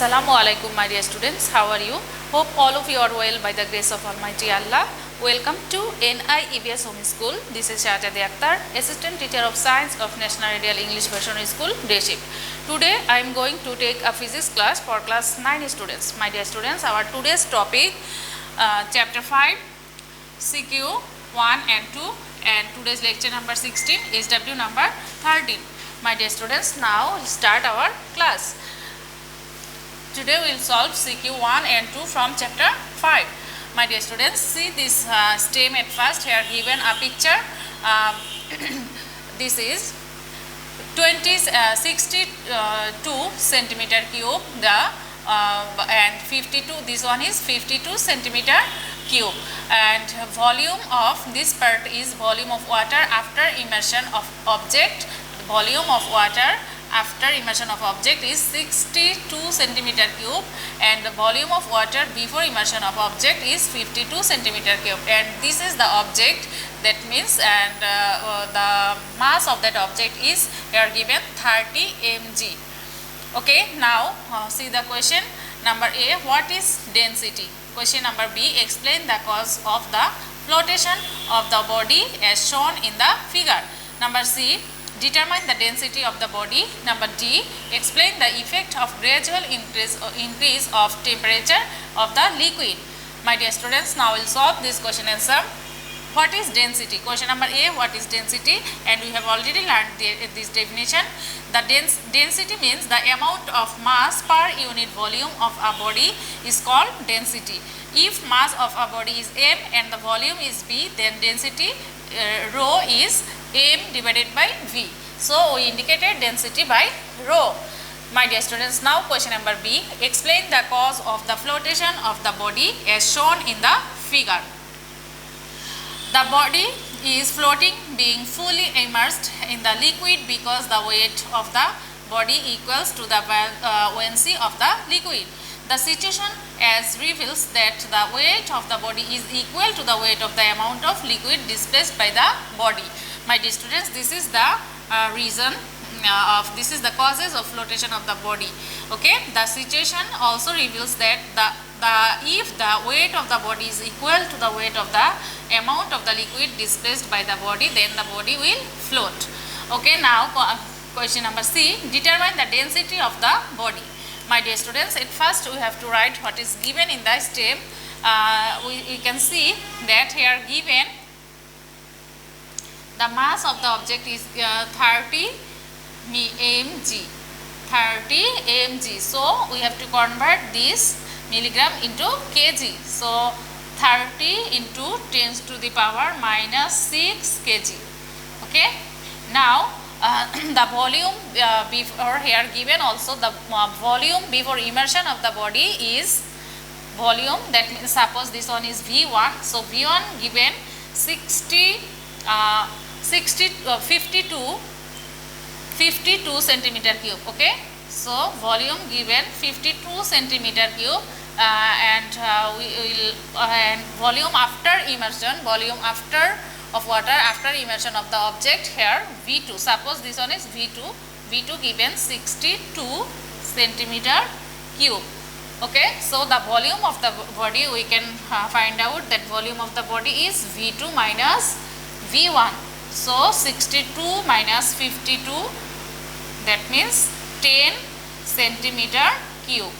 Assalamu alaikum, my dear students. How are you? Hope all of you are well by the grace of Almighty Allah. Welcome to NI EVS Home School. This is Shahzadi Akhtar, Assistant Teacher of Science of National Ideal English Version School, Day Shift. Today I am going to take a physics class for class 9 students. My dear students, our today's topic chapter 5, CQ 1 and 2, and today's lecture number 16, SW number 13. My dear students, now we'll start our class. Today we will solve CQ 1 and 2 from chapter 5. My dear students, see this stem at first. Here given a picture. This is 62 centimeter cube, and 52, this one is 52 centimeter cube, and volume of this part is volume of water after immersion of object. The volume of water after immersion of object is 62 centimeter cube, and the volume of water before immersion of object is 52 centimeter cube, and this is the object. That means, and the mass of that object is here given 30 mg. Okay, now see the question number A. What is density? Question number B. Explain the cause of the flotation of the body as shown in the figure. Number C. Determine the density of the body. Number D. Explain the effect of gradual increase of temperature of the liquid. My dear students, now we will solve this question answer. What is density? Question number A. What is density? And we have already learned this definition. The density means the amount of mass per unit volume of a body is called density. If mass of a body is m and the volume is v, then density rho is m divided by v. So we indicated density by rho. My dear students, now question number B. Explain the cause of the flotation of the body as shown in the figure. The body is floating, being fully immersed in the liquid because the weight of the body equals to the buoyancy of the liquid. The situation as reveals that the weight of the body is equal to the weight of the amount of liquid displaced by the body. My dear students, this is the reason this is the causes of flotation of the body. Okay, the situation also reveals that if the weight of the body is equal to the weight of the amount of the liquid displaced by the body, then the body will float. Okay, now question number C. Determine the density of the body. My dear students, at first we have to write what is given in the stem. We can see that here given the mass of the object is 30 mg. 30 mg. So we have to convert this milligram into kg. So 30 into 10 to the power minus 6 kg. Okay. Now the volume before here given also, the volume before immersion of the body is volume. That means suppose this one is V1. So V1 given 52 centimeter cube. Okay. So volume given 52 centimeter cube, and we will and volume after immersion, volume of water after immersion of the object here V2. Suppose this one is V2 given 62 centimeter cube. Okay, so the volume of the body, we can find out that volume of the body is V2 minus V1. So 62 minus 52, that means 10 centimeter cube.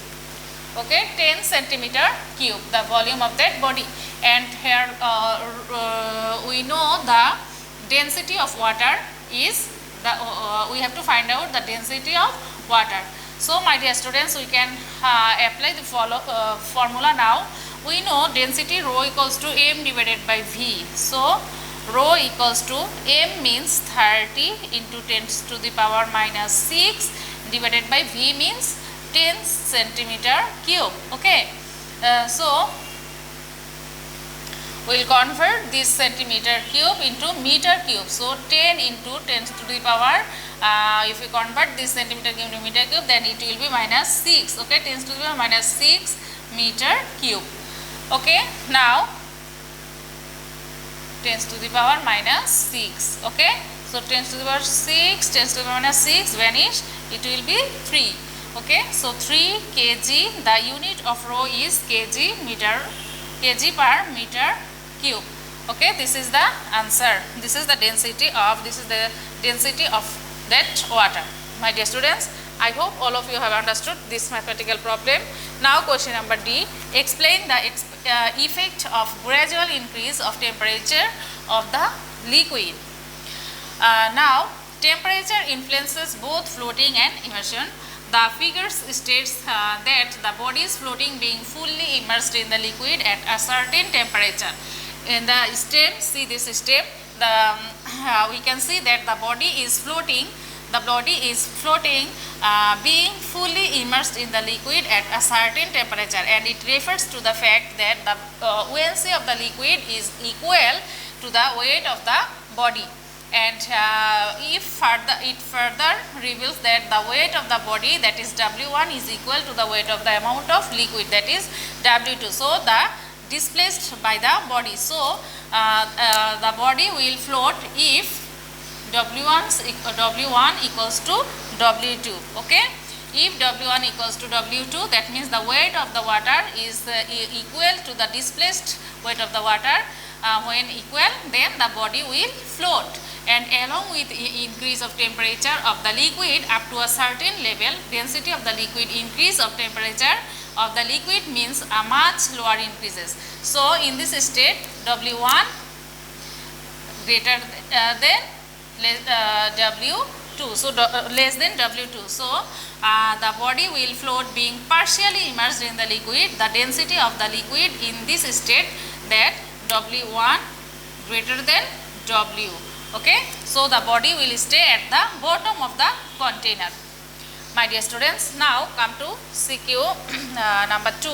Okay, 10 centimeter cube, the volume of that body. And here we know the density of water is we have to find out the density of water. So my dear students, we can apply the formula now. We know density rho equals to m divided by v. So rho equals to m means 30 into 10 to the power minus 6 divided by v means 10 centimeter cube. Okay, so we will convert this centimeter cube into meter cube. So 10 into 10 to the power, if we convert this centimeter cube into meter cube, then it will be minus 6. Okay, 10 to the power minus 6 meter cube. Okay, now 10 to the power minus 6. Okay, so 10 to the power 6, 10 to the power minus 6 vanish, it will be 3. Okay, so 3 kg, the unit of rho is kg per meter cube. Okay, this is the answer. This is the density of that water. My dear students, I hope all of you have understood this mathematical problem. Now question number D, explain the effect of gradual increase of temperature of the liquid. Now temperature influences both floating and immersion. The figures states that the body is floating being fully immersed in the liquid at a certain temperature. In the stem, see this stem, we can see that the body is floating. The body is floating being fully immersed in the liquid at a certain temperature, and it refers to the fact that the buoyancy of the liquid is equal to the weight of the body. And it further reveals that the weight of the body, that is W1, is equal to the weight of the amount of liquid, that is W2. So the displaced by the body. So the body will float if W1 equals to W2. Okay, if W1 equals to W2, that means the weight of the water is equal to the displaced weight of the water. When equal, then the body will float, and along with increase of temperature of the liquid up to a certain level, density of the liquid, increase of temperature of the liquid means a much lower increases. So in this state, W1 greater than W2, so less than W2. So the body will float being partially immersed in the liquid. The density of the liquid in this state, that W1 greater than W. Okay, so the body will stay at the bottom of the container. My dear students, now come to CQ number 2.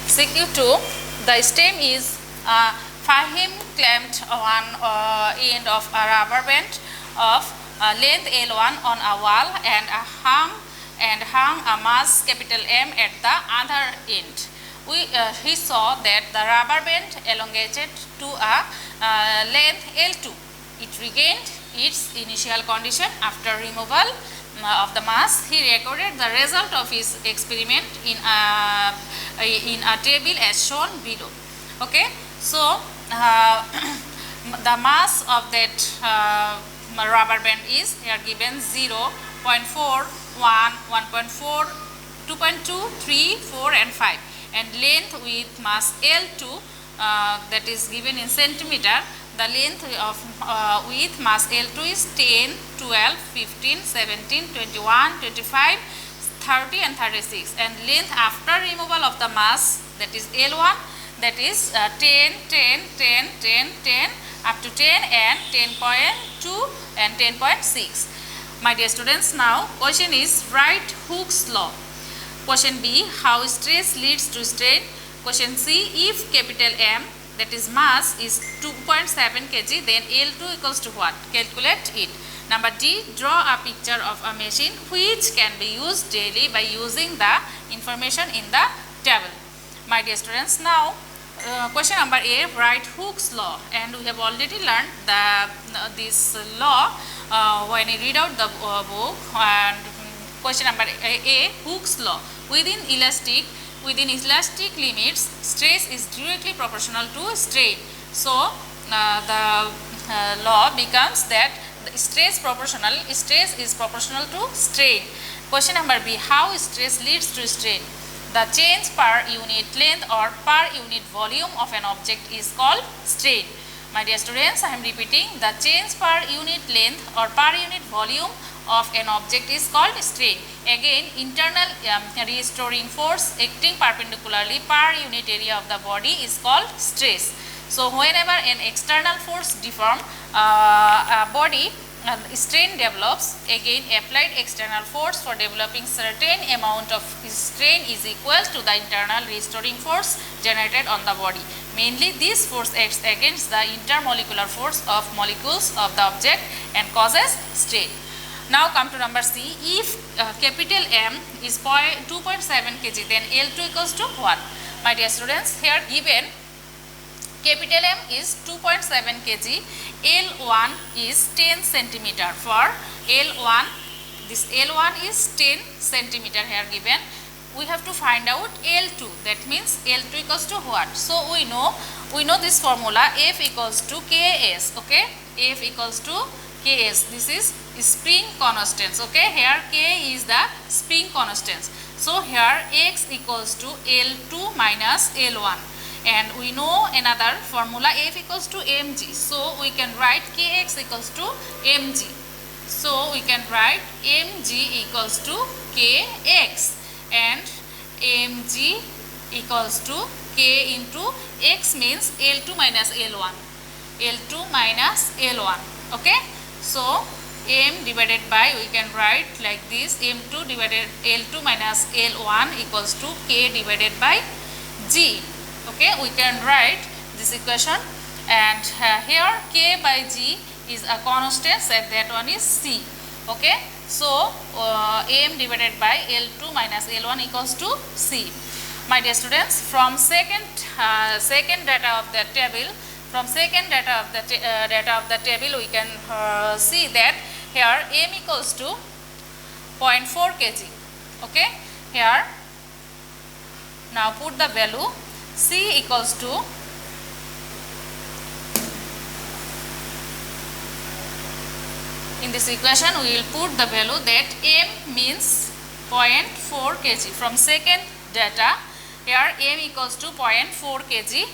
CQ2, the stem is Fahim clamped one end of a rubber band of length L1 on a wall and hung a mass capital M at the other end. He saw that the rubber band elongated to a length L2. It regained its initial condition after removal of the mass. He recorded the result of his experiment in a table as shown below. Okay, so the mass of that rubber band is here given 0, 0.4, 1, 1.4, 2.2, 3, 4 and 5, and length with mass L2, that is given in centimeter. The length of with mass L2 is 10, 12, 15, 17, 21, 25, 30 and 36, and length after removal of the mass, that is L1, that is 10, 10, 10, 10, 10 up to 10 and 10.2 and 10.6. My dear students, now question is write Hooke's law. Question B, how stress leads to strain. Question C, if capital M, that is mass, is 2.7 kg, then L2 equals to what? Calculate it. Number D, draw a picture of a machine which can be used daily by using the information in the table. My dear students, now question number A, write Hooke's law, and we have already learned this law when you read out the book. And question number A, Hooke's law. Within elastic limits, stress is directly proportional to strain. So the law becomes that the stress is proportional to strain. Question number B, how stress leads to strain. The change per unit length or per unit volume of an object is called strain. My dear students, I am repeating, the change per unit length or per unit volume of an object is called strain. Again, internal restoring force acting perpendicularly per unit area of the body is called stress. So whenever an external force deforms a body, strain develops. Again, applied external force for developing certain amount of strain is equal to the internal restoring force generated on the body. Mainly, this force acts against the intermolecular force of molecules of the object and causes strain. Now come to number C. If capital M is 2.7 kg, then L2 equals to what? My dear students, here given capital M is 2.7 kg, L1 is 10 centimeter. For L1, this L1 is 10 centimeter here given. We have to find out L2, that means L2 equals to what? So we know this formula, F equals to Ks, okay? F equals to Ks, this is spring constants, okay? Here K is the spring constants. So here X equals to L2 minus L1, and we know another formula, F equals to mg. So we can write Kx equals to mg. So we can write mg equals to Kx, and mg equals to K into X means L2 minus L1. L2 minus L1, okay? So m divided by, we can write like this, m2 divided L2 minus L1 equals to K divided by G. Okay, we can write this equation, and here K by G is a constant, and that one is C. Okay, so m divided by L2 minus L1 equals to C. My dear students, from second data of the table, we can see that here m equals to 0.4 kg. Okay, here now put the value. C equals to in this equation we will put the value that m means 0.4 kg. From second data, here m equals to 0.4 kg,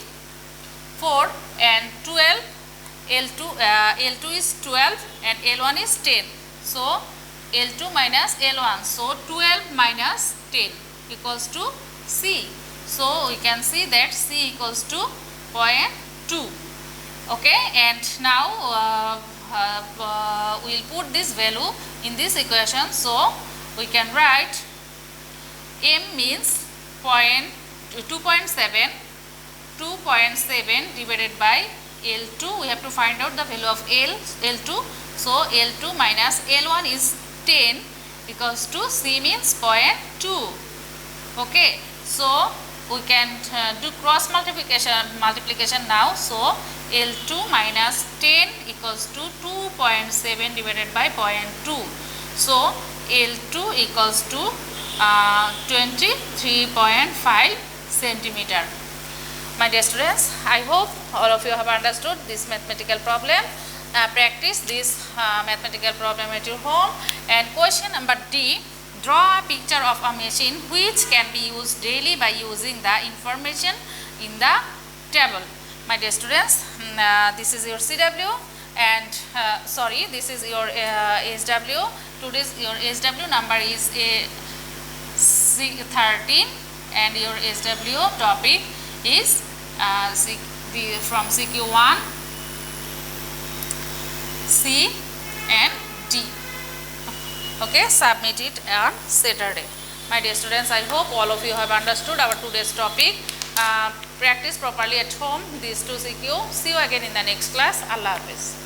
4 and 12, L2 is 12 and L1 is 10. So L2 minus L1, so 12 minus 10 equals to C. So we can see that C equals to 0.2. Okay, and now we will put this value in this equation. So we can write m means 2.7 divided by L2. We have to find out the value of L2. So L2 minus L1 is 10 equals to C means 0.2. Okay, so we can do cross multiplication now. So L2 minus 10 equals to 2.7 divided by 0.2. So L2 equals to 23.5 centimeter. My dear students, I hope all of you have understood this mathematical problem. Practice this mathematical problem at your home. And question number D, draw a picture of a machine which can be used daily by using the information in the table. My dear students, this is your CW and this is your SW. Today's your SW number is C13 and your SW topic is from CQ1, C and D. Okay, submit it on Saturday. My dear students, I hope all of you have understood our today's topic. Practice properly at home these two CQ. See you again in the next class. Allah Hafiz.